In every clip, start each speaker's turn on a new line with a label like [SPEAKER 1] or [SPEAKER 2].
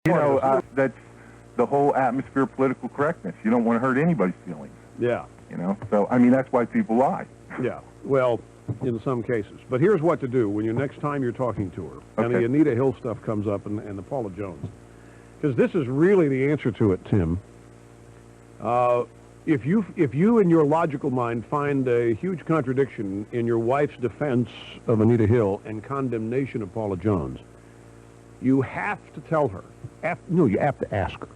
[SPEAKER 1] That's the whole atmosphere of political correctness. You don't want to hurt anybody's feelings.
[SPEAKER 2] Yeah.
[SPEAKER 1] So, I mean, that's why people lie.
[SPEAKER 2] Yeah. Well, in some cases. But here's what to do when next time you're talking to her, and
[SPEAKER 1] Okay.
[SPEAKER 2] the Anita Hill stuff comes up and the Paula Jones. Because this is really the answer to it, Tim. If you in your logical mind find a huge contradiction in your wife's defense of Anita Hill and condemnation of Paula Jones, you have to tell her. You have to ask her.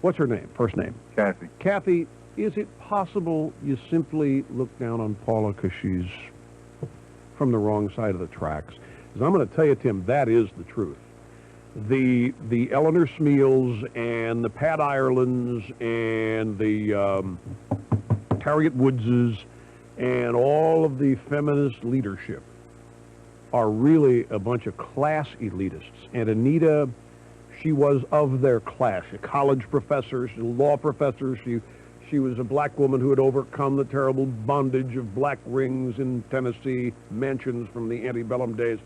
[SPEAKER 2] What's her name? First name?
[SPEAKER 1] Kathy.
[SPEAKER 2] Kathy, is it possible you simply look down on Paula because she's from the wrong side of the tracks? Because I'm going to tell you, Tim, that is the truth. The Eleanor Smeals and the Pat Irelands and the Harriet Woodses and all of the feminist leadership are really a bunch of class elitists. And Anita, she was of their class. A college professor, she's a law professor. She was a black woman who had overcome the terrible bondage of black rings in Tennessee mansions from the antebellum days.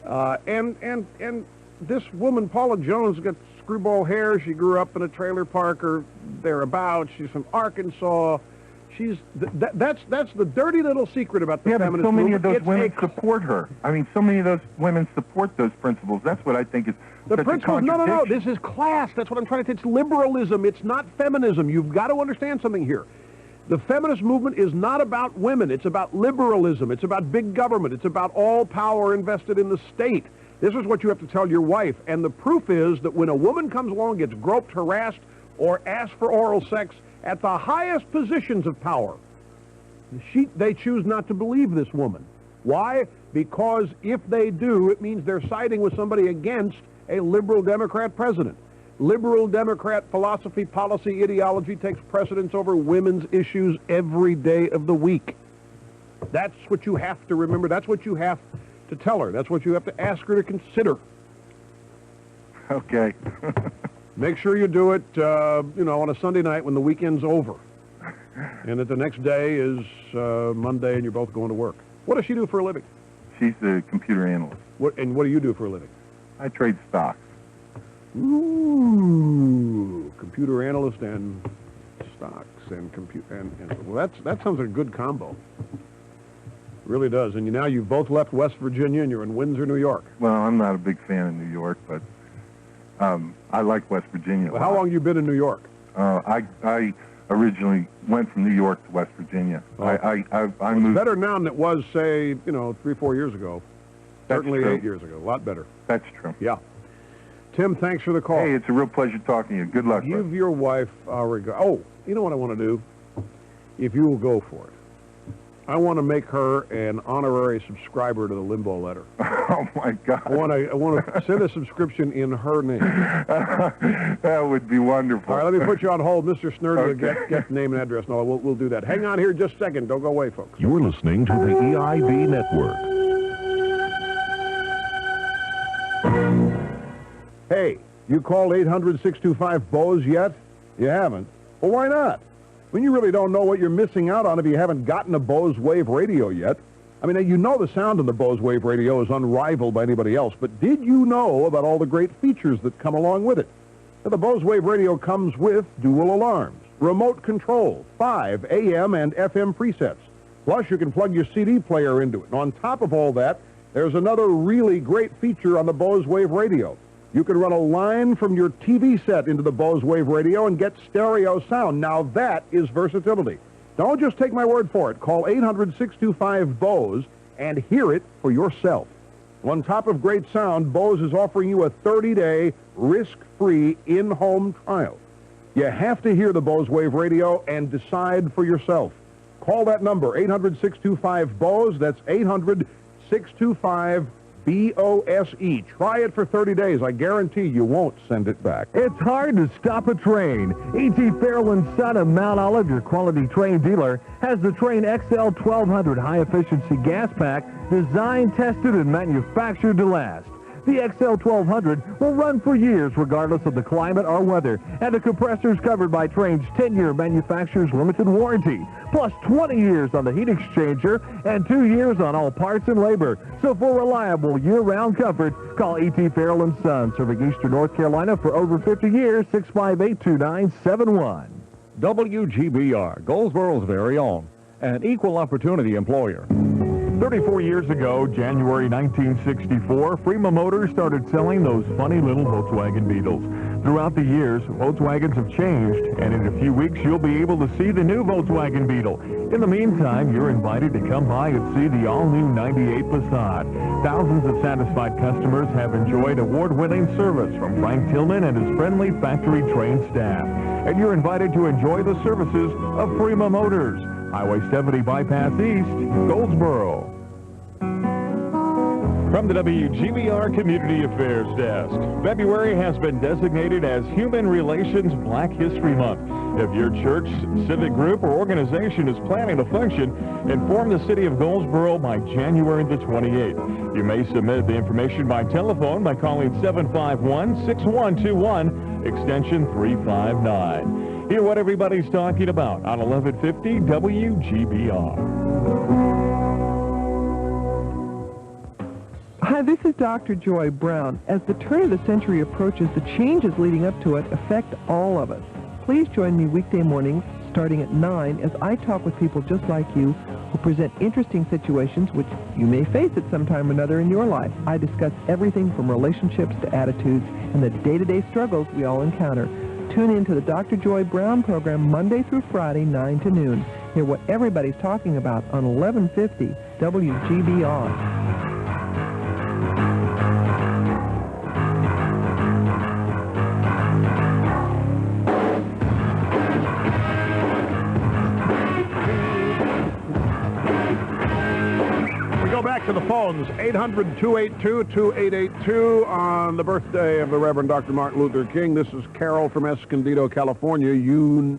[SPEAKER 2] And this woman, Paula Jones, got screwball hair. She grew up in a trailer park or thereabouts. She's from Arkansas. That's the dirty little secret about the feminist movement.
[SPEAKER 1] So many of those women support her. I mean, so many of those women support those principles. That's what I think is
[SPEAKER 2] the
[SPEAKER 1] such
[SPEAKER 2] principles.
[SPEAKER 1] a
[SPEAKER 2] No.
[SPEAKER 1] contradiction.
[SPEAKER 2] This is class. That's what I'm trying to say. It's liberalism. It's not feminism. You've got to understand something here. The feminist movement is not about women. It's about liberalism. It's about big government. It's about all power invested in the state. This is what you have to tell your wife. And the proof is that when a woman comes along, gets groped, harassed, or asked for oral sex at the highest positions of power, they choose not to believe this woman. Why? Because if they do, it means they're siding with somebody against a liberal Democrat president. Liberal Democrat philosophy, policy, ideology takes precedence over women's issues every day of the week. That's what you have to remember. That's what you have to tell her. That's what you have to ask her to consider.
[SPEAKER 1] Okay.
[SPEAKER 2] Make sure you do it, on a Sunday night when the weekend's over. And that the next day is Monday and you're both going to work. What does she do for a living?
[SPEAKER 1] She's a computer analyst.
[SPEAKER 2] What do you do for a living?
[SPEAKER 1] I trade stocks.
[SPEAKER 2] Ooh, computer analyst and stocks and computer well, that sounds like a good combo. It really does. And now you've both left West Virginia and you're in Windsor, New York.
[SPEAKER 1] Well, I'm not a big fan of New York, but I like West Virginia.
[SPEAKER 2] Well, how long have you been in New York?
[SPEAKER 1] I originally went from New York to West Virginia.
[SPEAKER 2] Oh.
[SPEAKER 1] I moved.
[SPEAKER 2] It's better now than it was, say, 3-4 years ago. Certainly
[SPEAKER 1] true.
[SPEAKER 2] 8 years ago. A lot better.
[SPEAKER 1] That's true.
[SPEAKER 2] Yeah. Tim, thanks for the call.
[SPEAKER 1] Hey, it's a real pleasure talking to you. Good luck.
[SPEAKER 2] Give your wife our regard. Oh, you know what I want to do? If you will go for it. I want to make her an honorary subscriber to the Limbo Letter.
[SPEAKER 1] Oh, my God.
[SPEAKER 2] I want to send a subscription in her name.
[SPEAKER 1] That would be wonderful.
[SPEAKER 2] All right, let me put you on hold. Mr. Snurdy will
[SPEAKER 1] Okay.
[SPEAKER 2] get name and address. No, we'll do that. Hang on here just a second. Don't go away, folks.
[SPEAKER 3] You're listening to the EIB Network.
[SPEAKER 2] Hey, you called 800-625-BOZE yet? You haven't? Well, why not? I mean, you really don't know what you're missing out on if you haven't gotten a Bose Wave radio yet. I mean, you know the sound of the Bose Wave radio is unrivaled by anybody else, but did you know about all the great features that come along with it? Now, the Bose Wave radio comes with dual alarms, remote control, 5 AM and FM presets. Plus, you can plug your CD player into it. And on top of all that, there's another really great feature on the Bose Wave radio. You can run a line from your TV set into the Bose Wave radio and get stereo sound. Now that is versatility. Don't just take my word for it. Call 800-625-BOZE and hear it for yourself. On top of great sound, Bose is offering you a 30-day risk-free in-home trial. You have to hear the Bose Wave radio and decide for yourself. Call that number, 800-625-BOZE. That's 800-625-BOZE. Try it for 30 days. I guarantee you won't send it back.
[SPEAKER 4] It's hard to stop a train. E.T. Fairland's son of Mount Olive, your quality train dealer, has the Train XL 1200 high-efficiency gas pack designed, tested, and manufactured to last. The XL 1200 will run for years regardless of the climate or weather, and the compressor is covered by Trane's 10-year manufacturer's limited warranty, plus 20 years on the heat exchanger and 2 years on all parts and labor. So for reliable year-round comfort, call E.T. Farrell & Son, serving Eastern North Carolina for over 50 years, 658-2971.
[SPEAKER 5] WGBR, Goldsboro's very own, an equal opportunity employer.
[SPEAKER 4] 34 years ago, January 1964, Fremont Motors started selling those funny little Volkswagen Beetles. Throughout the years, Volkswagens have changed, and in a few weeks, you'll be able to see the new Volkswagen Beetle. In the meantime, you're invited to come by and see the all-new 98 Passat. Thousands of satisfied customers have enjoyed award-winning service from Frank Tillman and his friendly factory-trained staff. And you're invited to enjoy the services of Fremont Motors. Highway 70 Bypass East, Goldsboro. From the WGBR Community Affairs Desk, February has been designated as Human Relations Black History Month. If your church, civic group, or organization is planning a function, inform the City of Goldsboro by January the 28th. You may submit the information by telephone by calling 751-6121, extension 359. Hear what everybody's talking about on 1150 WGBR.
[SPEAKER 6] Hi, this is Dr. Joy Brown. As the turn of the century approaches, the changes leading up to it affect all of us. Please join me weekday mornings starting at 9 as I talk with people just like you who present interesting situations which you may face at some time or another in your life. I discuss everything from relationships to attitudes and the day-to-day struggles we all encounter. Tune in to the Dr. Joy Brown program Monday through Friday, 9 to noon. Hear what everybody's talking about on 1150 WGBR.
[SPEAKER 2] Back to the phones, 800-282-2882 on the birthday of the Reverend Dr. Martin Luther King. This is Carol from Escondido, California. You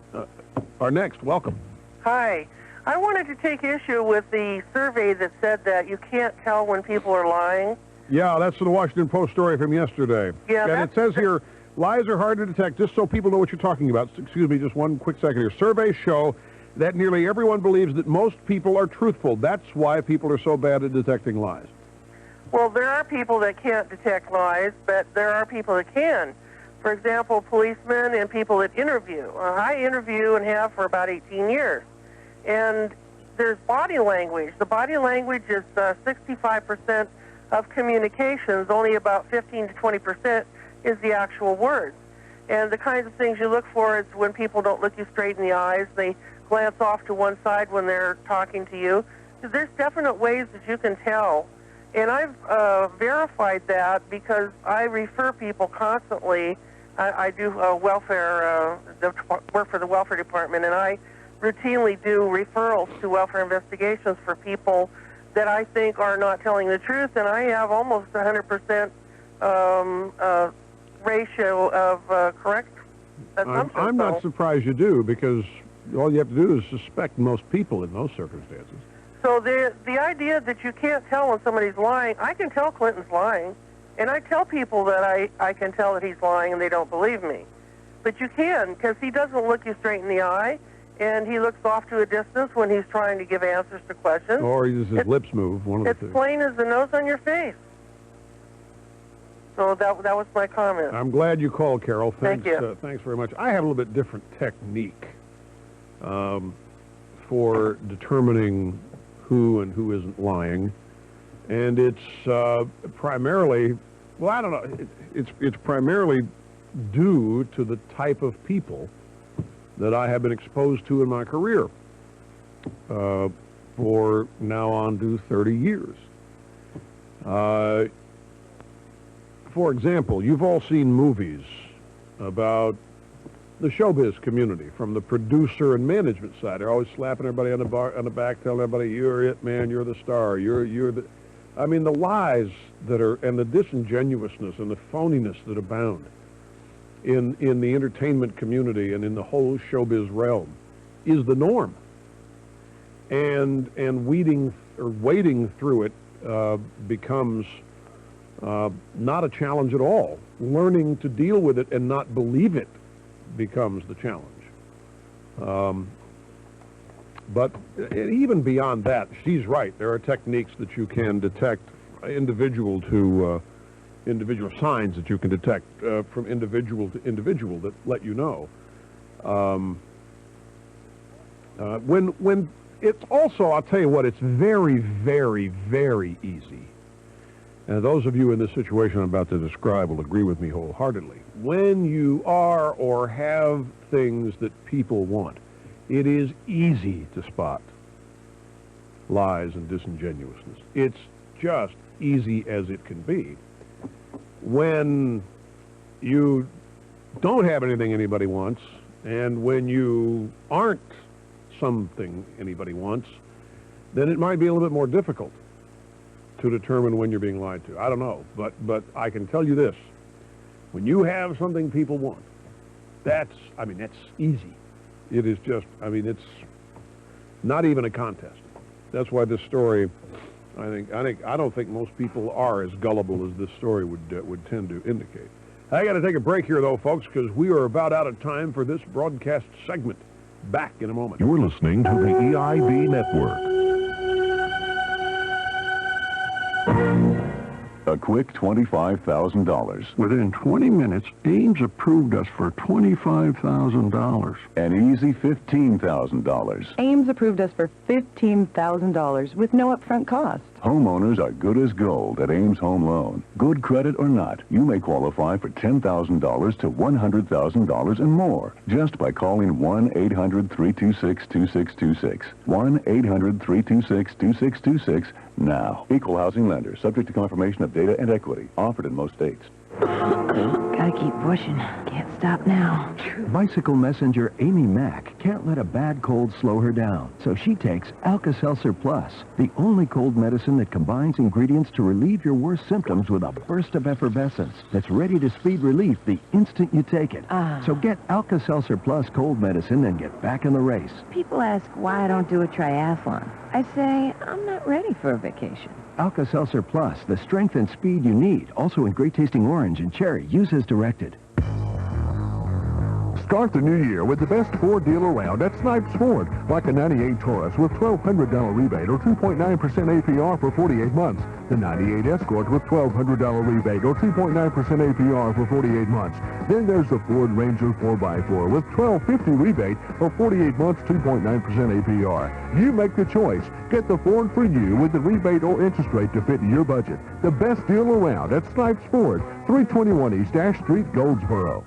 [SPEAKER 2] are next. Welcome.
[SPEAKER 7] Hi. I wanted to take issue with the survey that said that you can't tell when people are lying.
[SPEAKER 2] Yeah, that's the Washington Post story from yesterday.
[SPEAKER 7] Yeah,
[SPEAKER 2] and it says here, lies are hard to detect, just so people know what you're talking about. Excuse me, just one quick second here. Surveys show that nearly everyone believes that most people are truthful. That's why people are so bad at detecting lies.
[SPEAKER 7] Well, there are people that can't detect lies, but there are people that can. For example, policemen and people that interview. I interview and have for about 18 years. And there's body language. The body language is 65% of communications. Only about 15 to 20% is the actual words. And the kinds of things you look for is when people don't look you straight in the eyes. They glance off to one side when they're talking to you. So there's definite ways that you can tell. And I've verified that because I refer people constantly. I do welfare, work for the welfare department, and I routinely do referrals to welfare investigations for people that I think are not telling the truth, and I have almost 100% ratio of correct assumptions.
[SPEAKER 2] I'm not surprised you do, because all you have to do is suspect most people in those circumstances.
[SPEAKER 7] So the idea that you can't tell when somebody's lying, I can tell Clinton's lying, and I tell people that I can tell that he's lying and they don't believe me. But you can, because he doesn't look you straight in the eye, and he looks off to a distance when he's trying to give answers to questions.
[SPEAKER 2] Or his lips move, one of the two.
[SPEAKER 7] It's plain as the nose on your face. So that was my comment.
[SPEAKER 2] I'm glad you called, Carol.
[SPEAKER 7] Thank you.
[SPEAKER 2] Thanks very much. I have a little bit different technique for determining who and who isn't lying, and it's primarily, well, I don't know, it's primarily due to the type of people that I have been exposed to in my career for now on to 30 years. For example, you've all seen movies about the showbiz community from the producer and management side. They're always slapping everybody on the back, telling everybody, "You're it, man. You're the star. You're the." I mean, the lies that are, and the disingenuousness and the phoniness that abound in the entertainment community and in the whole showbiz realm is the norm. And wading through it becomes not a challenge at all. Learning to deal with it and not believe it becomes the challenge. But even beyond that, she's right. There are techniques that you can detect individual signs that you can detect from individual to individual that let you know. When it's also, I'll tell you what, it's very, very, very easy. And those of you in this situation I'm about to describe will agree with me wholeheartedly. When you are or have things that people want, it is easy to spot lies and disingenuousness. It's just easy as it can be. When you don't have anything anybody wants, and when you aren't something anybody wants, then it might be a little bit more difficult to determine when you're being lied to. I don't know, but I can tell you this. When you have something people want, that's easy. It is just, it's not even a contest. That's why this story, I don't think most people are as gullible as this story would tend to indicate. I got to take a break here, though, folks, because we are about out of time for this broadcast segment. Back in a moment.
[SPEAKER 3] You're listening to the EIB Network. A quick $25,000.
[SPEAKER 8] Within 20 minutes, Ames approved us for $25,000.
[SPEAKER 3] An easy $15,000.
[SPEAKER 9] Ames approved us for $15,000 with no upfront cost.
[SPEAKER 3] Homeowners are good as gold at Ames Home Loan. Good credit or not, you may qualify for $10,000 to $100,000 and more just by calling 1-800-326-2626. 1-800-326-2626 now. Equal housing lender, subject to confirmation of data and equity. Offered in most states.
[SPEAKER 9] Gotta keep pushing. Can't stop now.
[SPEAKER 10] Bicycle messenger Amy Mack can't let a bad cold slow her down, so she takes Alka-Seltzer Plus, the only cold medicine that combines ingredients to relieve your worst symptoms with a burst of effervescence that's ready to speed relief the instant you take it. So get Alka-Seltzer Plus cold medicine and get back in the race.
[SPEAKER 9] People ask why I don't do a triathlon. I say I'm not ready for a vacation.
[SPEAKER 10] Alka-Seltzer Plus, the strength and speed you need, also in great-tasting orange and cherry. Use as directed.
[SPEAKER 4] Start the new year with the best Ford deal around at Snipes Ford, like a 98 Taurus with $1,200 rebate or 2.9% APR for 48 months. The 98 Escort with $1,200 rebate or 2.9% APR for 48 months. Then there's the Ford Ranger 4x4 with $1,250 rebate or 48 months, 2.9% APR. You make the choice. Get the Ford for you with the rebate or interest rate to fit your budget. The best deal around at Snipes Ford, 321 East Ash Street, Goldsboro.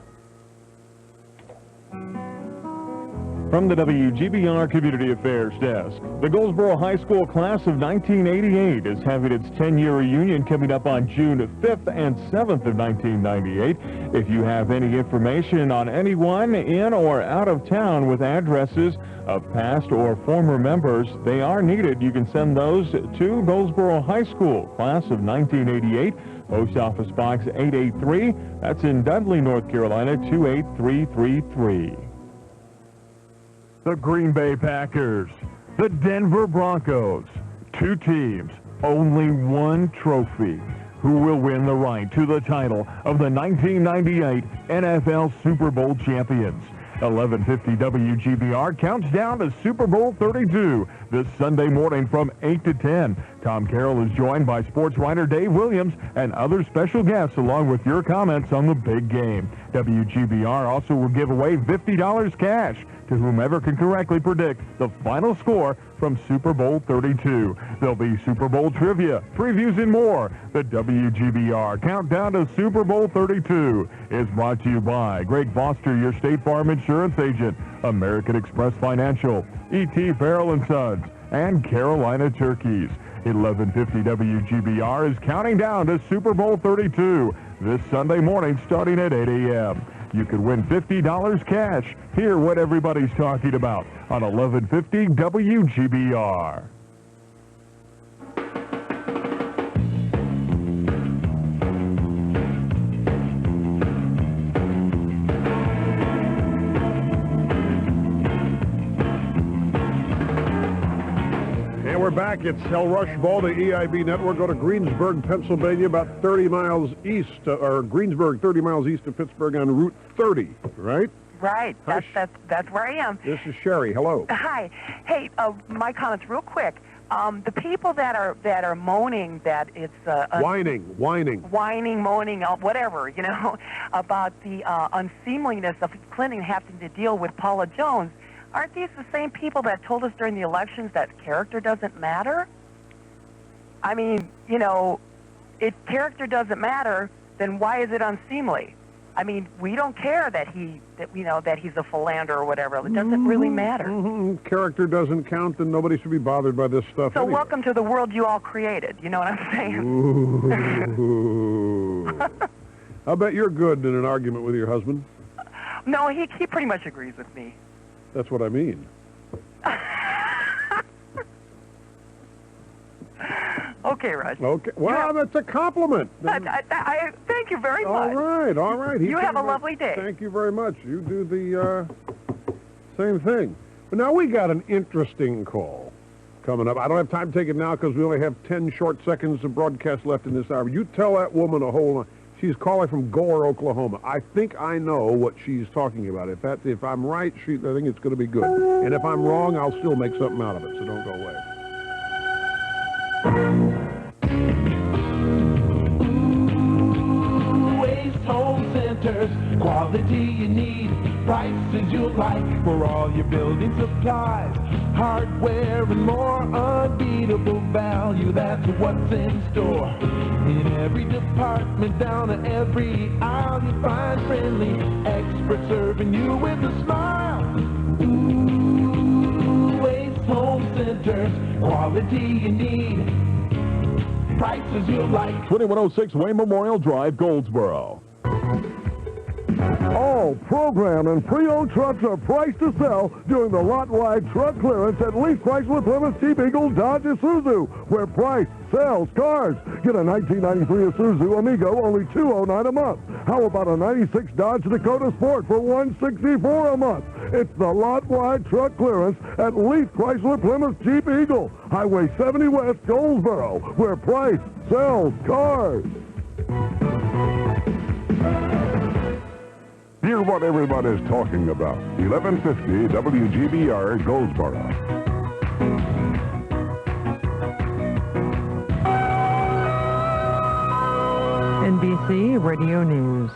[SPEAKER 4] From the WGBR Community Affairs Desk, the Goldsboro High School class of 1988 is having its 10-year reunion coming up on June 5th and 7th of 1998. If you have any information on anyone in or out of town with addresses of past or former members, they are needed. You can send those to Goldsboro High School, class of 1988, Post Office Box 883. That's in Dudley, North Carolina, 28333. The Green Bay Packers, the Denver Broncos, two teams, only one trophy. Who will win the right to the title of the 1998 NFL Super Bowl champions? 1150 WGBR counts down to Super Bowl 32 this Sunday morning from 8 to 10. Tom Carroll is joined by sports writer Dave Williams and other special guests along with your comments on the big game. WGBR also will give away $50 cash to whomever can correctly predict the final score from Super Bowl 32. There'll be Super Bowl trivia, previews, and more. The WGBR Countdown to Super Bowl 32 is brought to you by Greg Foster, your State Farm Insurance Agent, American Express Financial, E.T. Farrell & Sons, and Carolina Turkeys. 1150 WGBR is counting down to Super Bowl 32 this Sunday morning starting at 8 a.m. You could win $50 cash. Hear what everybody's talking about on 1150 WGBR.
[SPEAKER 2] back. It's El Rush Ball, the EIB Network. Go to Greensburg, Pennsylvania, about 30 miles east, or Greensburg, 30 miles east of Pittsburgh on Route 30, right?
[SPEAKER 11] Right. That's where I am.
[SPEAKER 2] This is Sherry. Hello.
[SPEAKER 11] Hi. Hey, my comments real quick. The people that are moaning that it's
[SPEAKER 2] whining,
[SPEAKER 11] moaning, whatever, about the unseemliness of Clinton having to deal with Paula Jones. Aren't these the same people that told us during the elections that character doesn't matter? I mean, if character doesn't matter, then why is it unseemly? I mean, we don't care that he's a philanderer or whatever. It doesn't really matter.
[SPEAKER 2] Character doesn't count, and nobody should be bothered by this stuff.
[SPEAKER 11] So
[SPEAKER 2] anyway.
[SPEAKER 11] Welcome to the world you all created. You know what I'm saying?
[SPEAKER 2] Ooh. I bet you're good in an argument with your husband.
[SPEAKER 11] No, he pretty much agrees with me.
[SPEAKER 2] That's what I mean.
[SPEAKER 11] Okay, Rush.
[SPEAKER 2] Okay. Well, that's a compliment.
[SPEAKER 11] I thank you very much.
[SPEAKER 2] All right.
[SPEAKER 11] You have a lovely day.
[SPEAKER 2] Thank you very much. You do the same thing. But now we got an interesting call coming up. I don't have time to take it now because we only have 10 short seconds of broadcast left in this hour. You tell that woman a whole lot. She's calling from Gore, Oklahoma. I think I know what she's talking about. If I'm right, I think it's going to be good. And if I'm wrong, I'll still make something out of it. So don't go away.
[SPEAKER 12] Waste Home Centers, quality you need, prices you like for all your building supplies, hardware and more, unbeatable value. That's what's in store. In every department, down to every aisle, you find friendly experts serving you with a smile. Ooh, Waste Home Centers, quality you need, prices you like.
[SPEAKER 4] 2106 Wayne Memorial Drive, Goldsboro.
[SPEAKER 13] All program and pre-owned trucks are priced to sell during the lot-wide truck clearance at Leaf Chrysler Plymouth Jeep Eagle Dodge Isuzu, where price sells cars. Get a 1993 Isuzu Amigo, only $209 a month. How about a 96 Dodge Dakota Sport for $164 a month? It's the lot-wide truck clearance at Leaf Chrysler Plymouth Jeep Eagle, Highway 70 West, Goldsboro, where price sells cars.
[SPEAKER 3] Hear what everybody's talking about. 1150 WGBR Goldsboro.
[SPEAKER 14] NBC Radio News.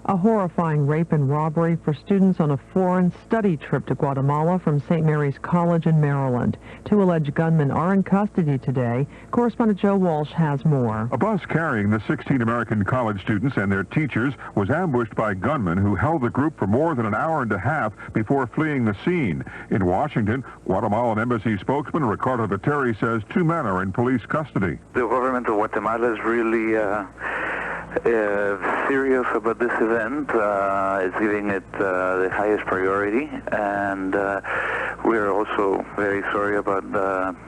[SPEAKER 14] A horrifying rape and robbery for students on a foreign study trip to Guatemala from St. Mary's College in Maryland. 2 alleged gunmen are in custody today. Correspondent Joe Walsh has more.
[SPEAKER 15] A bus carrying the 16 American college students and their teachers was ambushed by gunmen who held the group for more than an hour and a half before fleeing the scene. In Washington, Guatemalan embassy spokesman Ricardo Viteri says 2 men are in police custody.
[SPEAKER 16] The government of Guatemala is really serious about this event. It's giving it the highest priority, and we're also very sorry about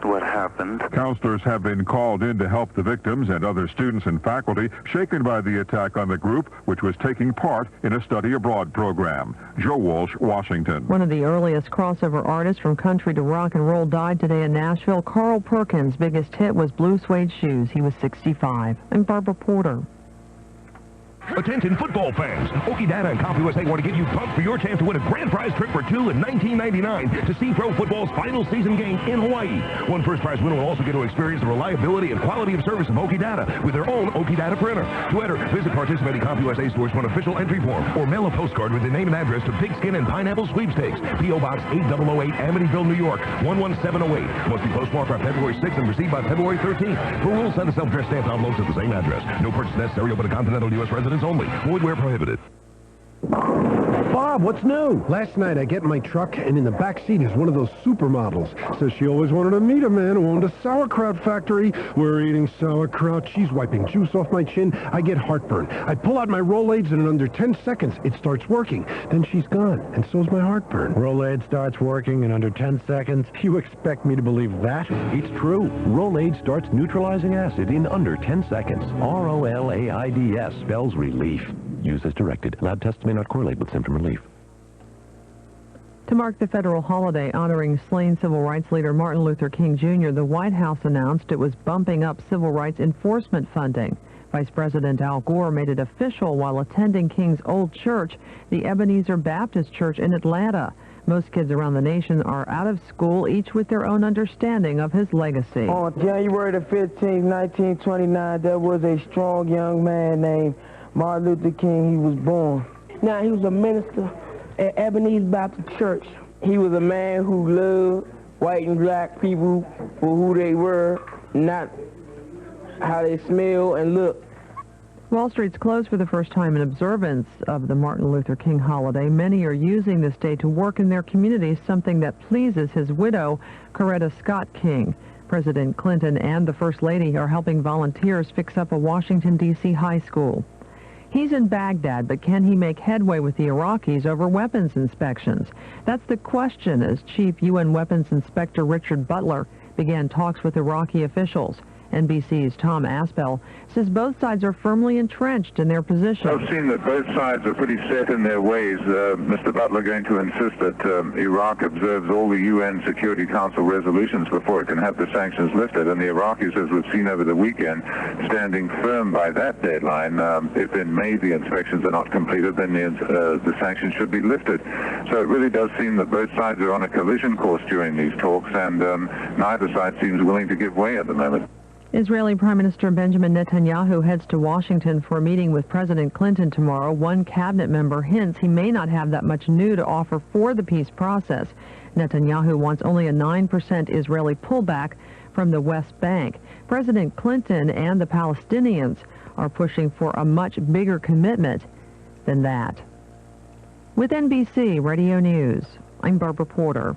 [SPEAKER 16] what happened.
[SPEAKER 15] Counselors have been called in to help the victims and other students and faculty shaken by the attack on the group, which was taking part in a study abroad program. Joe Walsh, Washington.
[SPEAKER 14] One of the earliest crossover artists from country to rock and roll died today in Nashville. Carl Perkins' biggest hit was Blue Suede Shoes. He was 65. I'm Barbara Porter.
[SPEAKER 17] Attention football fans. Okie Data and CompUSA want to get you pumped for your chance to win a grand prize trip for 2 in $19.99 to see pro football's final season game in Hawaii. One first prize winner will also get to experience the reliability and quality of service of Okie Data with their own Okie Data printer. To enter, visit participating CompUSA stores for an official entry form or mail a postcard with the name and address to Pigskin and Pineapple Sweepstakes, P.O. Box 8008, Amityville, New York, 11708. Must be postmarked by February 6th and received by February 13th. For rules, send a self-addressed stamped envelope to the same address. No purchase necessary, but a continental U.S. residence only. Void where prohibited.
[SPEAKER 18] Bob, what's new? Last night I get in my truck, and in the back seat is one of those supermodels. Says she always wanted to meet a man who owned a sauerkraut factory. We're eating sauerkraut. She's wiping juice off my chin. I get heartburn. I pull out my Rolaids, and in under 10 seconds, it starts working. Then she's gone, and so's my heartburn.
[SPEAKER 19] Rolaids starts working in under 10 seconds? You expect me to believe that?
[SPEAKER 10] It's true. Rolaids starts neutralizing acid in under 10 seconds. ROLAIDS spells relief. Use as directed. Lab tests may not correlate with symptom relief.
[SPEAKER 14] To mark the federal holiday honoring slain civil rights leader Martin Luther King Jr., the White House announced it was bumping up civil rights enforcement funding. Vice President Al Gore made it official while attending King's old church, the Ebenezer Baptist Church in Atlanta. Most kids around the nation are out of school, each with their own understanding of his legacy.
[SPEAKER 20] On January the 15th, 1929, there was a strong young man named Martin Luther King. He was born. Now, he was a minister at Ebenezer Baptist Church. He was a man who loved white and black people for who they were, not how they smell and look.
[SPEAKER 14] Wall Street's closed for the first time in observance of the Martin Luther King holiday. Many are using this day to work in their communities, something that pleases his widow, Coretta Scott King. President Clinton and the First Lady are helping volunteers fix up a Washington, D.C. high school. He's in Baghdad, but can he make headway with the Iraqis over weapons inspections? That's the question as Chief UN Weapons Inspector Richard Butler began talks with Iraqi officials. NBC's Tom Aspel says both sides are firmly entrenched in their position.
[SPEAKER 21] I've seen that both sides are pretty set in their ways. Mr. Butler going to insist that Iraq observes all the UN Security Council resolutions before it can have the sanctions lifted, and the Iraqis, as we've seen over the weekend, standing firm by that deadline. If in May the inspections are not completed, then the sanctions should be lifted. So it really does seem that both sides are on a collision course during these talks, and neither side seems willing to give way at the moment.
[SPEAKER 14] Israeli Prime Minister Benjamin Netanyahu heads to Washington for a meeting with President Clinton tomorrow. One cabinet member hints he may not have that much new to offer for the peace process. Netanyahu wants only a 9% Israeli pullback from the West Bank. President Clinton and the Palestinians are pushing for a much bigger commitment than that. With NBC Radio News, I'm Barbara Porter.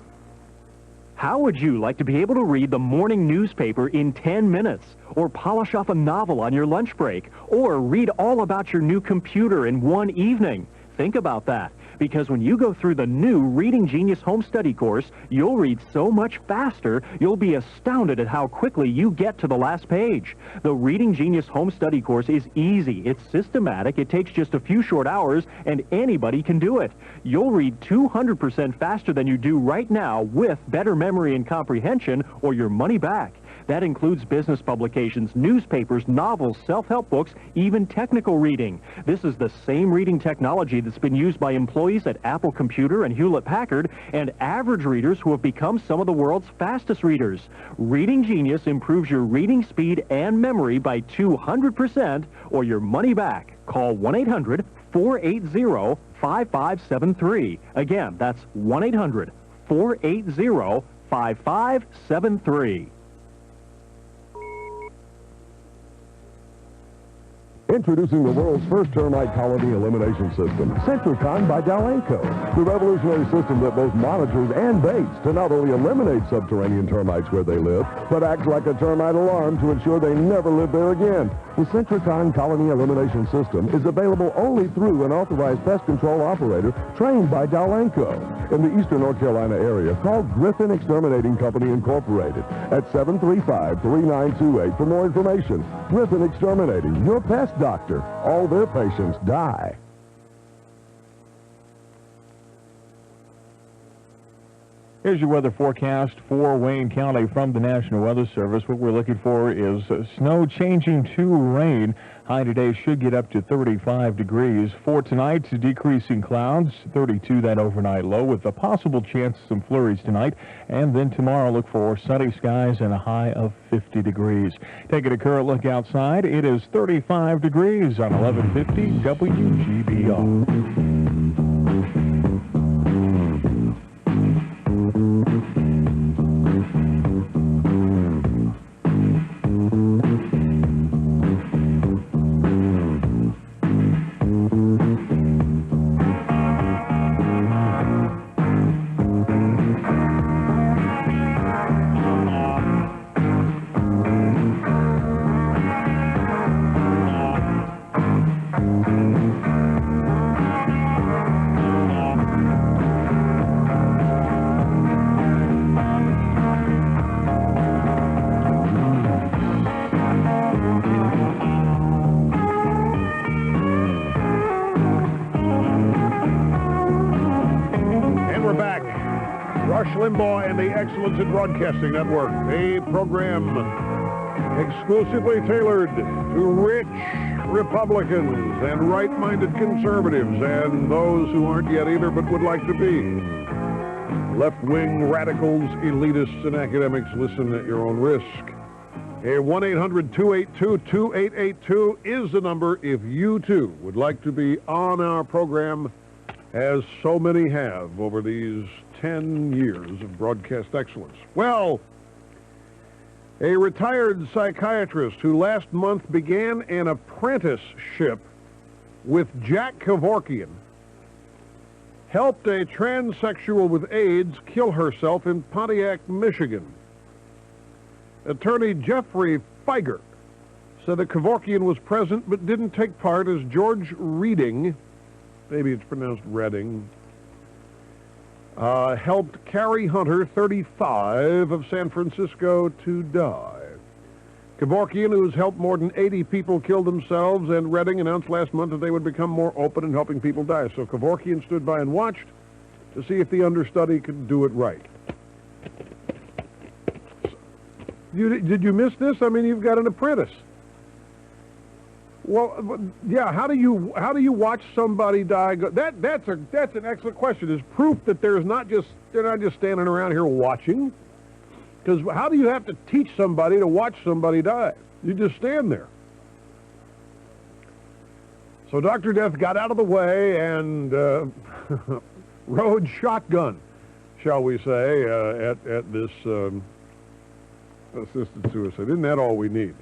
[SPEAKER 22] How would you like to be able to read the morning newspaper in 10 minutes, or polish off a novel on your lunch break, or read all about your new computer in one evening? Think about that, because when you go through the new Reading Genius Home Study course, you'll read so much faster, you'll be astounded at how quickly you get to the last page. The Reading Genius Home Study course is easy, it's systematic, it takes just a few short hours, and anybody can do it. You'll read 200% faster than you do right now with better memory and comprehension, or your money back. That includes business publications, newspapers, novels, self-help books, even technical reading. This is the same reading technology that's been used by employees at Apple Computer and Hewlett-Packard and average readers who have become some of the world's fastest readers. Reading Genius improves your reading speed and memory by 200% or your money back. Call 1-800-480-5573. Again, that's 1-800-480-5573.
[SPEAKER 13] Introducing the world's first termite colony elimination system, Centricon by Dalenco. The revolutionary system that both monitors and baits to not only eliminate subterranean termites where they live, but acts like a termite alarm to ensure they never live there again. The Centricon colony elimination system is available only through an authorized pest control operator trained by Dalenco. In the eastern North Carolina area, call Griffin Exterminating Company Incorporated at 735-3928 for more information. Griffin Exterminating, your pest doctor. All their patients die.
[SPEAKER 4] Here's your weather forecast for Wayne County from the National Weather Service. What we're looking for is snow changing to rain. High today should get up to 35 degrees. For tonight, decreasing clouds, 32 that overnight low with a possible chance of some flurries tonight. And then tomorrow, look for sunny skies and a high of 50 degrees. Taking a current look outside, it is 35 degrees on 1150 WGBR.
[SPEAKER 2] Rush Limbaugh and the Excellence in Broadcasting Network, a program exclusively tailored to rich Republicans and right-minded conservatives and those who aren't yet either but would like to be. Left-wing radicals, elitists, and academics, listen at your own risk. A 1-800-282-2882 is the number if you, too, would like to be on our program, as so many have over these 10 years of broadcast excellence. Well, a retired psychiatrist who last month began an apprenticeship with Jack Kevorkian helped a transsexual with AIDS kill herself in Pontiac, Michigan. Attorney Jeffrey Feiger said that Kevorkian was present but didn't take part as George Reading, maybe it's pronounced Redding, helped Carrie Hunter, 35, of San Francisco, to die. Kevorkian, who has helped more than 80 people kill themselves, and Redding announced last month that they would become more open in helping people die. So Kevorkian stood by and watched to see if the understudy could do it right. Did you miss this? I mean, you've got an apprentice. Well, yeah. How do you watch somebody die? That's an excellent question. It's proof that they're not just standing around here watching. Because how do you have to teach somebody to watch somebody die? You just stand there. So Dr. Death got out of the way and rode shotgun, shall we say, at this assisted suicide. Isn't that all we need?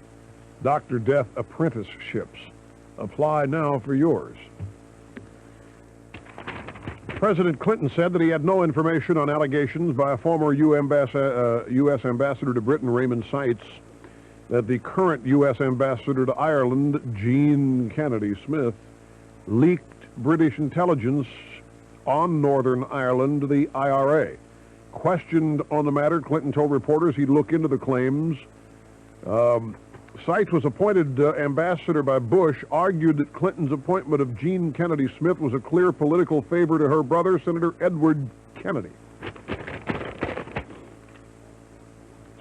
[SPEAKER 2] Dr. Death apprenticeships. Apply now for yours. President Clinton said that he had no information on allegations by a former U.S. ambassador to Britain, Raymond Seitz, that the current U.S. ambassador to Ireland, Jean Kennedy Smith, leaked British intelligence on Northern Ireland to the IRA. Questioned on the matter, Clinton told reporters he'd look into the claims. Seitz was appointed ambassador by Bush, argued that Clinton's appointment of Jean Kennedy Smith was a clear political favor to her brother, Senator Edward Kennedy.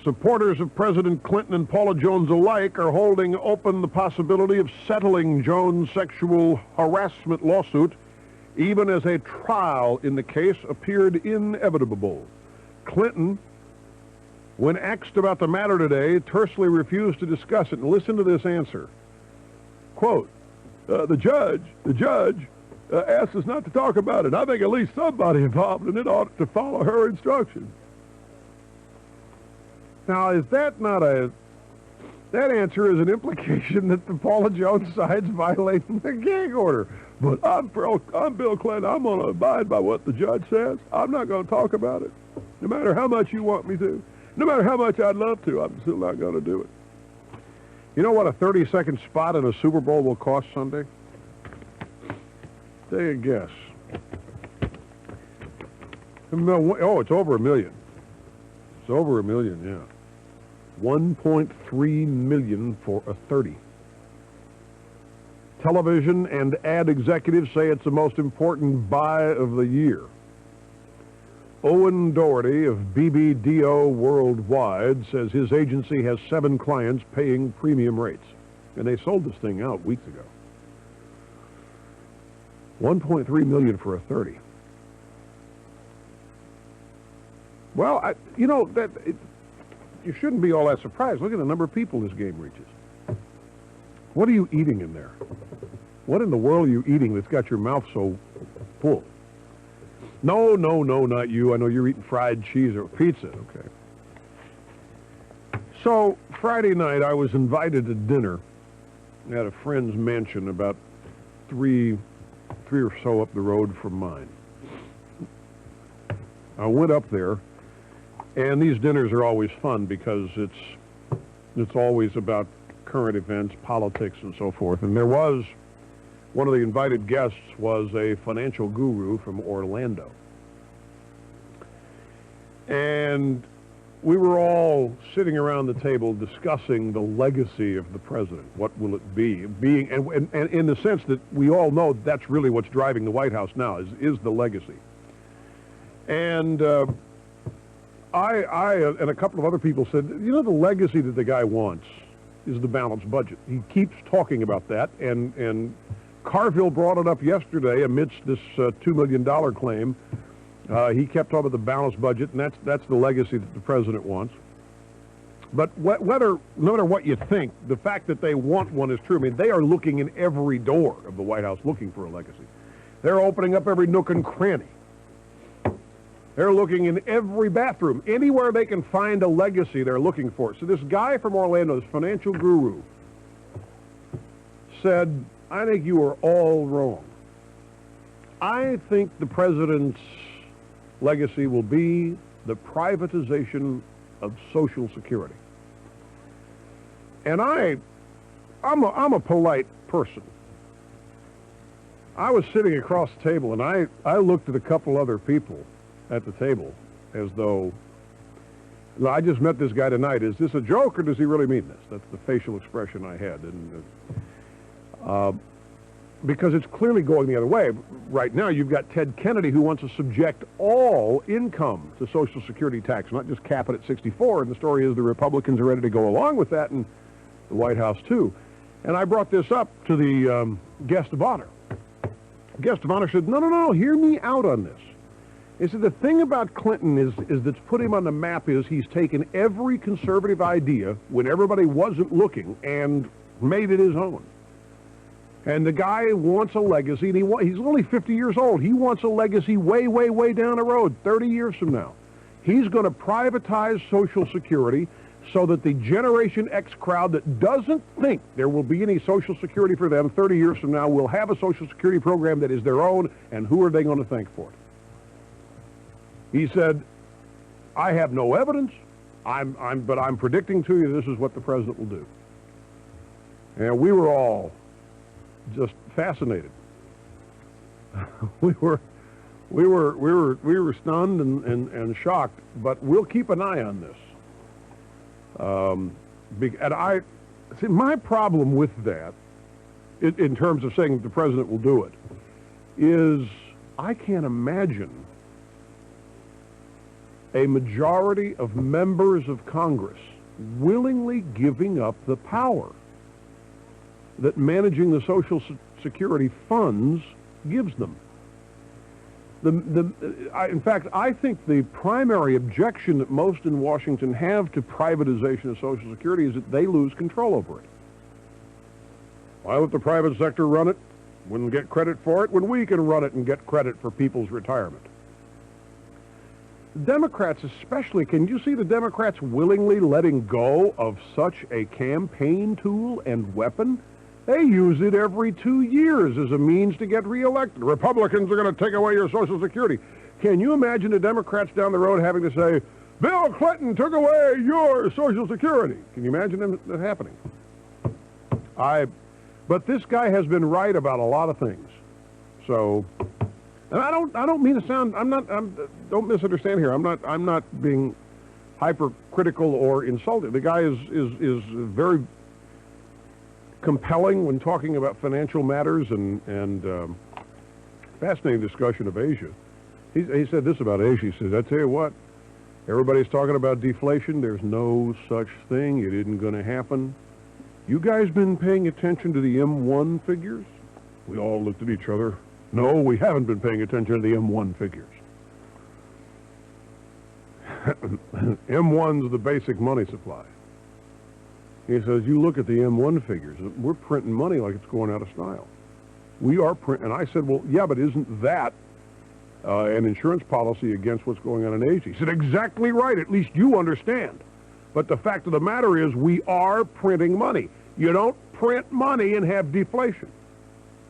[SPEAKER 2] Supporters of President Clinton and Paula Jones alike are holding open the possibility of settling Jones' sexual harassment lawsuit, even as a trial in the case appeared inevitable. Clinton, when asked about the matter today, tersely refused to discuss it. And listen to this answer. Quote, the judge asked us not to talk about it. I think at least somebody involved in it ought to follow her instructions. Now, is that not that answer is an implication that the Paula Jones side's violating the gag order. But I'm Bill Clinton. I'm going to abide by what the judge says. I'm not going to talk about it, no matter how much you want me to. No matter how much I'd love to, I'm still not going to do it. You know what a 30-second spot in a Super Bowl will cost Sunday? Take a guess. Oh, it's over $1 million. It's over $1 million, yeah. $1.3 million for a 30. Television and ad executives say it's the most important buy of the year. Owen Doherty of BBDO Worldwide says his agency has 7 clients paying premium rates. And they sold this thing out weeks ago. $1.3 million for a 30. Well, you shouldn't be all that surprised. Look at the number of people this game reaches. What are you eating in there? What in the world are you eating that's got your mouth so full? No, not you. I know you're eating fried cheese or pizza. Okay. So, Friday night, I was invited to dinner at a friend's mansion about three or so up the road from mine. I went up there, and these dinners are always fun because it's always about current events, politics, and so forth. And there was, one of the invited guests was a financial guru from Orlando. And we were all sitting around the table discussing the legacy of the president. What will it be? And in the sense that we all know that's really what's driving the White House now, is the legacy. And I and a couple of other people said, you know, the legacy that the guy wants is the balanced budget. He keeps talking about that, and Carville brought it up yesterday amidst this $2 million claim. He kept talking about the balanced budget, and that's the legacy that the president wants. But no matter what you think, the fact that they want one is true. I mean, they are looking in every door of the White House looking for a legacy. They're opening up every nook and cranny. They're looking in every bathroom. Anywhere they can find a legacy, they're looking for it. So this guy from Orlando, this financial guru, said, I think you are all wrong. I think the president's legacy will be the privatization of Social Security. And I'm a polite person. I was sitting across the table, and I looked at a couple other people at the table as though, I just met this guy tonight. Is this a joke, or does he really mean this? That's the facial expression I had. And because it's clearly going the other way. Right now, you've got Ted Kennedy, who wants to subject all income to Social Security tax, not just cap it at 64. And the story is the Republicans are ready to go along with that, and the White House, too. And I brought this up to the guest of honor. Guest of honor said, no, hear me out on this. He said, the thing about Clinton is that's put him on the map is he's taken every conservative idea when everybody wasn't looking and made it his own. And the guy wants a legacy, and he's only 50 years old. He wants a legacy way, way, way down the road, 30 years from now. He's going to privatize Social Security so that the Generation X crowd that doesn't think there will be any Social Security for them 30 years from now will have a Social Security program that is their own, and who are they going to thank for it? He said, I have no evidence, but I'm predicting to you this is what the president will do. And we were all just fascinated. we were stunned and shocked, but we'll keep an eye on this. And I see my problem with that, in terms of saying the president will do it, is I can't imagine a majority of members of Congress willingly giving up the power that managing the Social Security funds gives them. In fact, I think the primary objection that most in Washington have to privatization of Social Security is that they lose control over it. Why let the private sector run it? Wouldn't get credit for it when we can run it and get credit for people's retirement. Democrats especially, can you see the Democrats willingly letting go of such a campaign tool and weapon? They use it every 2 years as a means to get reelected. Republicans are going to take away your Social Security. Can you imagine the Democrats down the road having to say, Bill Clinton took away your Social Security? Can you imagine that happening? But this guy has been right about a lot of things. So, and I don't mean to sound, don't misunderstand here. I'm not being hypercritical or insulting. The guy is very compelling when talking about financial matters and fascinating discussion of Asia. He said this about Asia. He says, I tell you what, everybody's talking about deflation. There's no such thing. It isn't going to happen. You guys been paying attention to the M1 figures? We all looked at each other. No, we haven't been paying attention to the M1 figures. M1's the basic money supply. He says, you look at the M1 figures, we're printing money like it's going out of style. We are printing, and I said, well, yeah, but isn't that an insurance policy against what's going on in Asia? He said, exactly right, at least you understand. But the fact of the matter is we are printing money. You don't print money and have deflation.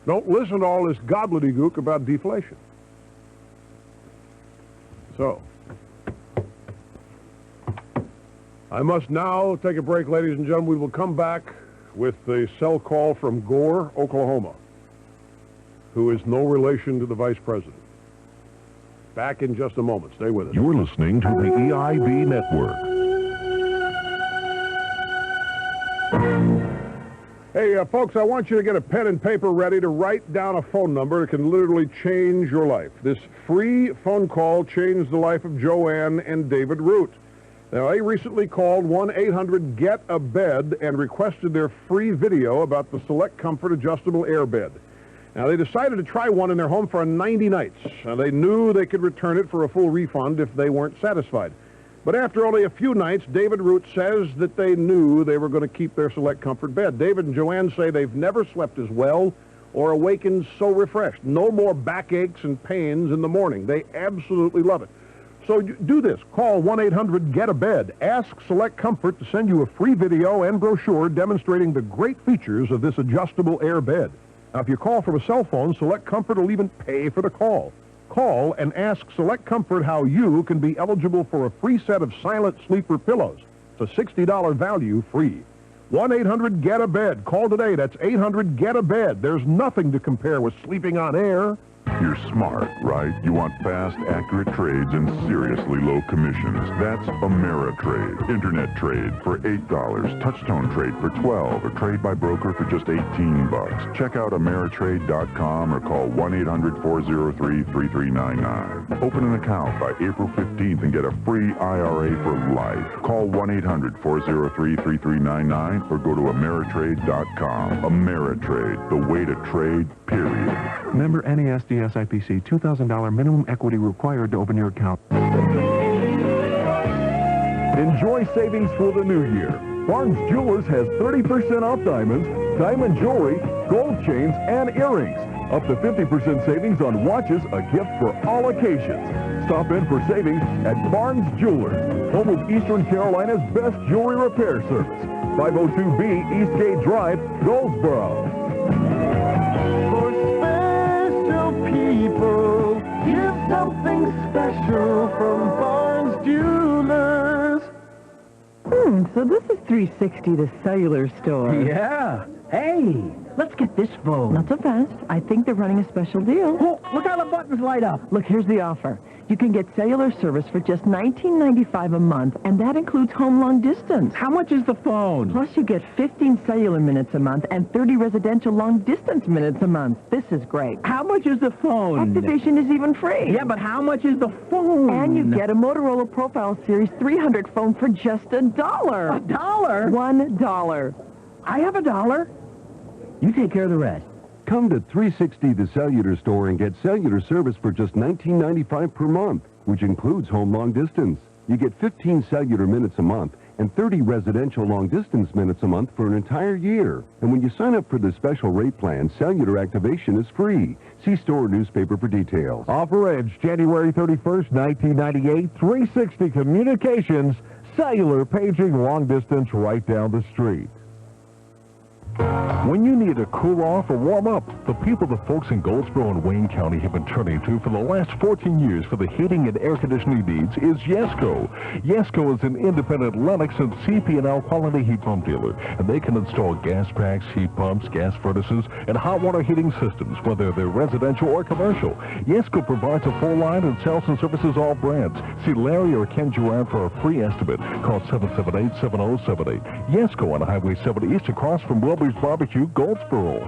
[SPEAKER 2] Don't listen to all this gobbledygook about deflation. So, I must now take a break, ladies and gentlemen. We will come back with the cell call from Gore, Oklahoma, who is no relation to the vice president. Back in just a moment. Stay with us.
[SPEAKER 3] You're listening to the EIB Network.
[SPEAKER 2] Hey, folks, I want you to get a pen and paper ready to write down a phone number that can literally change your life. This free phone call changed the life of Joanne and David Root. Now, they recently called 1-800-GET-A-BED and requested their free video about the Select Comfort Adjustable Air Bed. Now, they decided to try one in their home for 90 nights. Now, they knew they could return it for a full refund if they weren't satisfied. But after only a few nights, David Root says that they knew they were going to keep their Select Comfort bed. David and Joanne say they've never slept as well or awakened so refreshed. No more backaches and pains in the morning. They absolutely love it. So do this. Call 1-800-GET-A-BED. Ask Select Comfort to send you a free video and brochure demonstrating the great features of this adjustable air bed. Now, if you call from a cell phone, Select Comfort will even pay for the call. Call and ask Select Comfort how you can be eligible for a free set of Silent Sleeper pillows. It's a $60 value free. 1-800-GET-A-BED. Call today. That's 800-GET-A-BED. There's nothing to compare with sleeping on air.
[SPEAKER 3] You're smart, right? You want fast, accurate trades and seriously low commissions. That's Ameritrade. Internet trade for $8. Touchtone trade for $12. Or trade by broker for just $18. Check out Ameritrade.com or call 1-800-403-3399. Open an account by April 15th and get a free IRA for life. Call 1-800-403-3399 or go to Ameritrade.com. Ameritrade, the way to trade, period.
[SPEAKER 4] Member NASD SIPC, $2,000 minimum equity required to open your account.
[SPEAKER 13] Enjoy savings for the new year. Barnes Jewelers has 30% off diamonds, diamond jewelry, gold chains, and earrings. Up to 50% savings on watches, a gift for all occasions. Stop in for savings at Barnes Jewelers, home of Eastern Carolina's best jewelry repair service. 502B Eastgate Drive, Goldsboro.
[SPEAKER 12] People, give something special from Barnes Jewelers.
[SPEAKER 1] So this is 360, the cellular store.
[SPEAKER 5] Yeah. Hey, let's get this phone.
[SPEAKER 1] Not so fast. I think they're running a special deal.
[SPEAKER 5] Oh, look how the buttons light up.
[SPEAKER 1] Look, here's the offer. You can get cellular service for just $19.95 a month, and that includes home long distance.
[SPEAKER 5] How much is the phone?
[SPEAKER 1] Plus, you get 15 cellular minutes a month and 30 residential long distance minutes a month. This is great.
[SPEAKER 5] How much is the phone?
[SPEAKER 1] Activation is even free.
[SPEAKER 5] Yeah, but how much is the phone?
[SPEAKER 1] And you get a Motorola Profile Series 300 phone for just $1.
[SPEAKER 5] $1?
[SPEAKER 1] $1.
[SPEAKER 5] I have $1. You take care of the rest.
[SPEAKER 23] Come to 360 the Cellular Store and get cellular service for just $19.95 per month, which includes home long distance. You get 15 cellular minutes a month and 30 residential long distance minutes a month for an entire year. And when you sign up for the special rate plan, cellular activation is free. See store or newspaper for details.
[SPEAKER 13] Offer ends January 31st, 1998. 360 Communications, cellular paging long distance right down the street.
[SPEAKER 24] When you need to cool off or warm up, the people the folks in Goldsboro and Wayne County have been turning to for the last 14 years for the heating and air conditioning needs is Yesco. Yesco is an independent Lennox and CP&L quality heat pump dealer, and they can install gas packs, heat pumps, gas furnaces, and hot water heating systems, whether they're residential or commercial. Yesco provides a full line and sells and services all brands. See Larry or Ken Duran for a free estimate. Call 778-7078. Yesco on Highway 70 East across from Wilby's Barbecue, Goldsboro.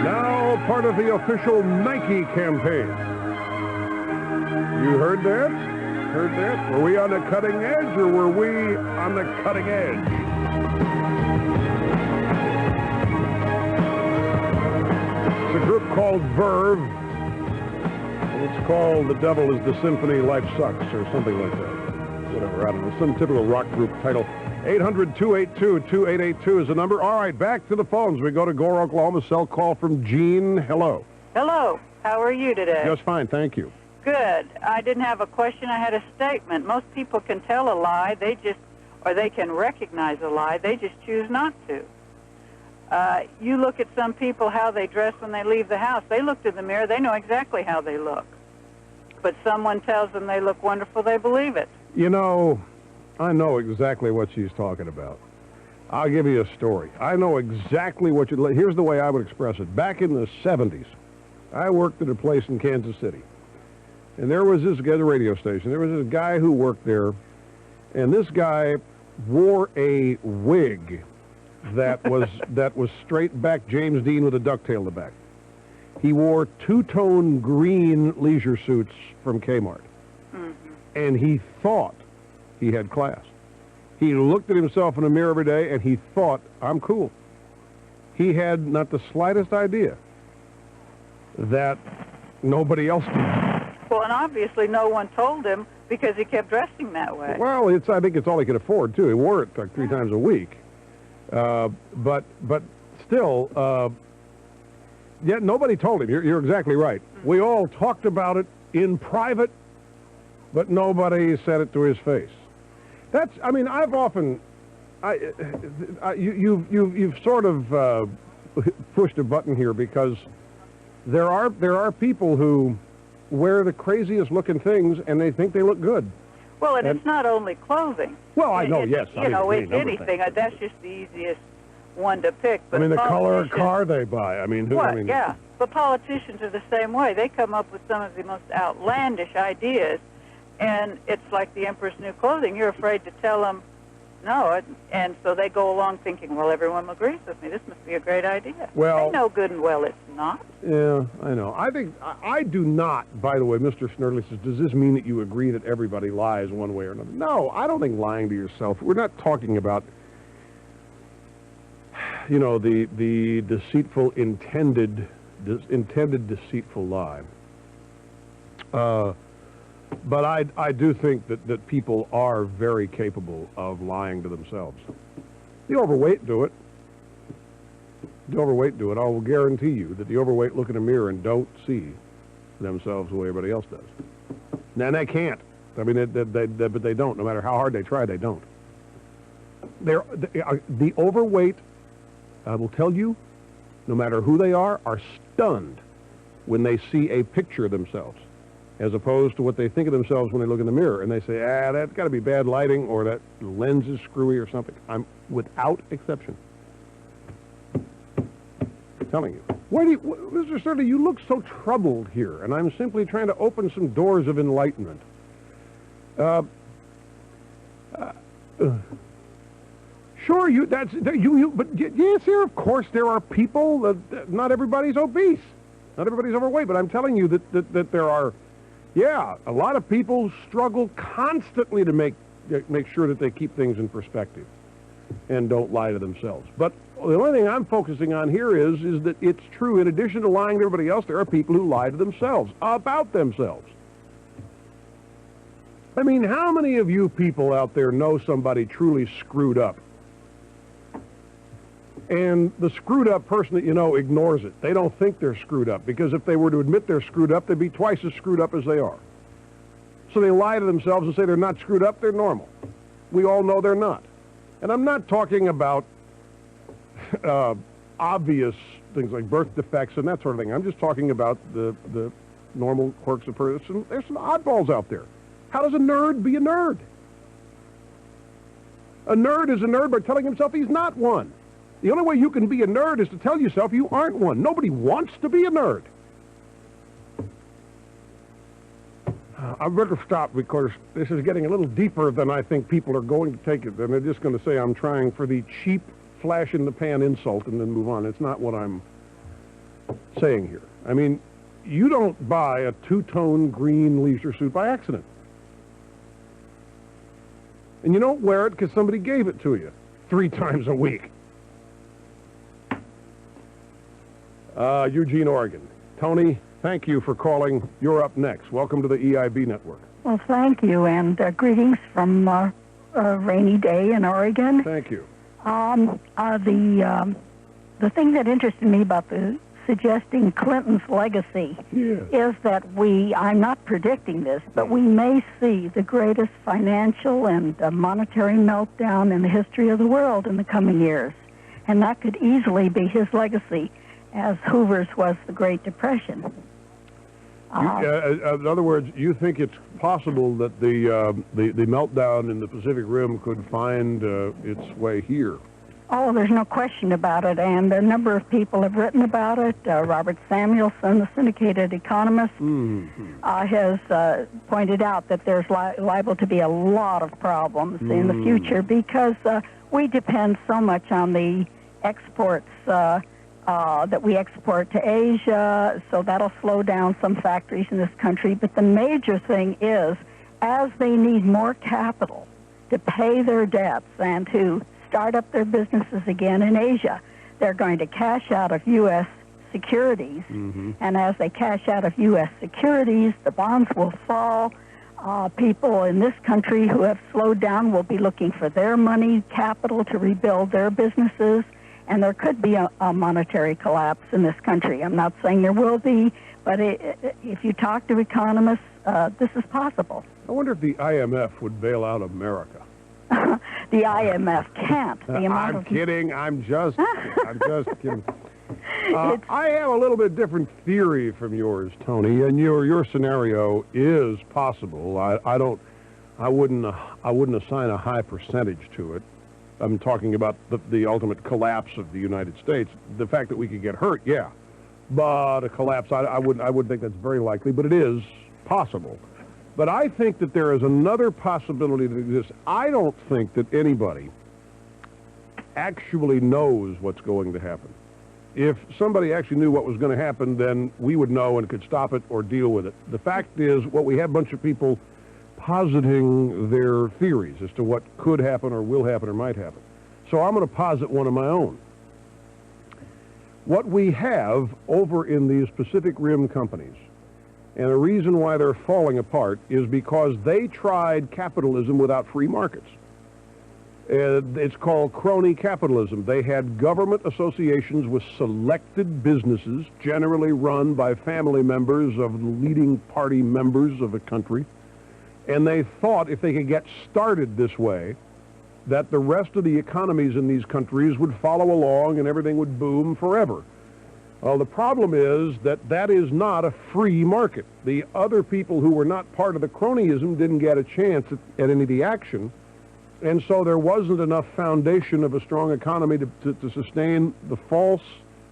[SPEAKER 2] Now part of the official Nike campaign. You heard that? Heard that? Were we on the cutting edge or were we on the cutting edge? It's a group called Verve. It's called The Devil is the Symphony, Life Sucks, or something like that. Whatever, I don't know. Some typical rock group title. 800-282-2882 is the number. All right, back to the phones. We go to Gore, Oklahoma. Cell call from Jean. Hello.
[SPEAKER 25] Hello. How are you today?
[SPEAKER 2] Just fine, thank you.
[SPEAKER 25] Good. I didn't have a question. I had a statement. Most people can tell a lie. They can recognize a lie. They just choose not to. You look at some people, how they dress when they leave the house. They look in the mirror. They know exactly how they look. But someone tells them they look wonderful, they believe it.
[SPEAKER 2] You know, I know exactly what she's talking about. I'll give you a story. I know exactly what you... Here's the way I would express it. Back in the 70s, I worked at a place in Kansas City. And there was this guy at the radio station. There was this guy who worked there. And this guy wore a wig that was straight back James Dean with a ducktail in the back. He wore two-tone green leisure suits from Kmart. Mm-hmm. And he thought he had class. He looked at himself in the mirror every day, and he thought, I'm cool. He had not the slightest idea that nobody else did.
[SPEAKER 25] Well, and obviously no one told him because he kept dressing that way.
[SPEAKER 2] Well, I think it's all he could afford, too. He wore it like 3 times a week. But still, yet nobody told him. You're exactly right. Mm-hmm. We all talked about it in private, but nobody said it to his face. I've often, you've sort of pushed a button here, because there are people who wear the craziest looking things and they think they look good.
[SPEAKER 25] Well, and it's not only clothing.
[SPEAKER 2] Well, I know, yes.
[SPEAKER 25] It's anything. That's just the easiest one to pick. But
[SPEAKER 2] the color of car they buy.
[SPEAKER 25] Yeah. But politicians are the same way. They come up with some of the most outlandish ideas. And it's like the emperor's new clothing. You're afraid to tell them no, and so they go along thinking, well, everyone agrees with me. This must be a great idea.
[SPEAKER 2] Well,
[SPEAKER 25] they know good and well it's not.
[SPEAKER 2] Yeah, I know. I do not, by the way, Mr. Snerdley says, does this mean that you agree that everybody lies one way or another? No, I don't think lying to yourself, we're not talking about, the deceitful intended deceitful lie. But I do think that people are very capable of lying to themselves. The overweight do it. I will guarantee you that the overweight look in a mirror and don't see themselves the way everybody else does. And they can't. But they don't. No matter how hard they try, they don't. The overweight, I will tell you, no matter who they are stunned when they see a picture of themselves, as opposed to what they think of themselves when they look in the mirror. And they say, that's got to be bad lighting, or that lens is screwy or something. I'm without exception telling you. Mr. Snerdley, you look so troubled here, and I'm simply trying to open some doors of enlightenment. Sure, but yes, here, of course, there are people, not everybody's obese. Not everybody's overweight, but I'm telling you that there are, a lot of people struggle constantly to make sure that they keep things in perspective and don't lie to themselves. But the only thing I'm focusing on here is that it's true. In addition to lying to everybody else, there are people who lie to themselves, about themselves. I mean, how many of you people out there know somebody truly screwed up? And the screwed up person that you know ignores it. They don't think they're screwed up, because if they were to admit they're screwed up, they'd be twice as screwed up as they are. So they lie to themselves and say they're not screwed up, they're normal. We all know they're not. And I'm not talking about obvious things like birth defects and that sort of thing. I'm just talking about the normal quirks of person. There's some oddballs out there. How does a nerd be a nerd? A nerd is a nerd by telling himself he's not one. The only way you can be a nerd is to tell yourself you aren't one. Nobody wants to be a nerd. I better stop, because this is getting a little deeper than I think people are going to take it. And they're just going to say I'm trying for the cheap, flash-in-the-pan insult and then move on. It's not what I'm saying here. I mean, you don't buy a two-tone green leisure suit by accident. And you don't wear it because somebody gave it to you 3 times a week. Eugene, Oregon. Tony, thank you for calling. You're up next. Welcome to the EIB Network.
[SPEAKER 6] Well, thank you, and greetings from a rainy day in Oregon.
[SPEAKER 2] Thank you.
[SPEAKER 6] The thing that interested me about suggesting Clinton's legacy is that I'm not predicting this, but we may see the greatest financial and monetary meltdown in the history of the world in the coming years. And that could easily be his legacy, as Hoover's was the Great Depression.
[SPEAKER 2] In other words, you think it's possible that the meltdown in the Pacific Rim could find its way here?
[SPEAKER 6] Oh, there's no question about it, and a number of people have written about it. Robert Samuelson, the syndicated economist, has pointed out that there's liable to be a lot of problems in the future because we depend so much on the exports that we export to Asia, so that'll slow down some factories in this country. But the major thing is, as they need more capital to pay their debts and to start up their businesses again in Asia, they're going to cash out of U.S. securities. And as they cash out of U.S. securities, the bonds will fall. People in this country who have slowed down will be looking for their money, capital to rebuild their businesses, and there could be a monetary collapse in this country. I'm not saying there will be, but if you talk to economists, this is possible.
[SPEAKER 2] I wonder if the IMF would bail out America.
[SPEAKER 6] The IMF can't.
[SPEAKER 2] I'm kidding. I'm just kidding. I have a little bit different theory from yours, Tony, and your scenario is possible. I wouldn't assign a high percentage to it. I'm talking about the ultimate collapse of the United States. The fact that we could get hurt, yeah, but a collapse, I wouldn't think that's very likely, but it is possible. But I think that there is another possibility that exists. I don't think that anybody actually knows what's going to happen. If somebody actually knew what was going to happen, then we would know and could stop it or deal with it. The fact is, what we have a bunch of people positing their theories as to what could happen or will happen or might happen. So I'm going to posit one of my own. What we have over in these Pacific Rim companies, and the reason why they're falling apart, is because they tried capitalism without free markets. It's called crony capitalism. They had government associations with selected businesses, generally run by family members of leading party members of a country. And they thought if they could get started this way, that the rest of the economies in these countries would follow along and everything would boom forever. Well, the problem is that that is not a free market. The other people who were not part of the cronyism didn't get a chance at any of the action, and so there wasn't enough foundation of a strong economy to sustain the false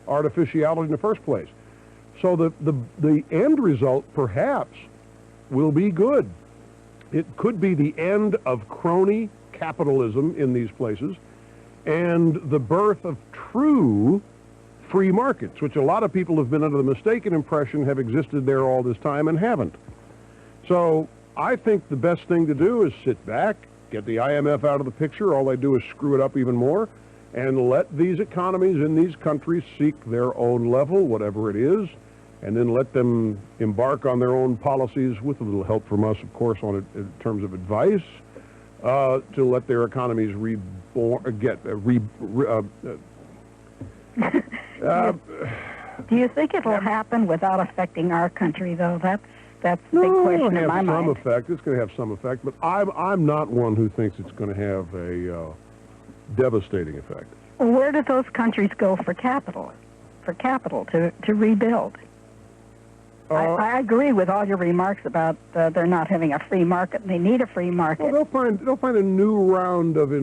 [SPEAKER 2] artificiality in the first place. So the end result, perhaps, will be good. It could be the end of crony capitalism in these places and the birth of true free markets, which a lot of people have been under the mistaken impression have existed there all this time and haven't. So I think the best thing to do is sit back, get the IMF out of the picture. All they do is screw it up even more, and let these economies in these countries seek their own level, whatever it is, and then let them embark on their own policies with a little help from us, of course, on it in terms of advice, to let their economies
[SPEAKER 6] do you think it'll happen without affecting our country, though? That's the big question in my mind.
[SPEAKER 2] It's going to have some effect, but I'm not one who thinks it's going to have a devastating effect.
[SPEAKER 6] Well, where do those countries go for capital to rebuild? I agree with all your remarks about they're not having a free market, and they need a free market.
[SPEAKER 2] Well, they'll find a new round of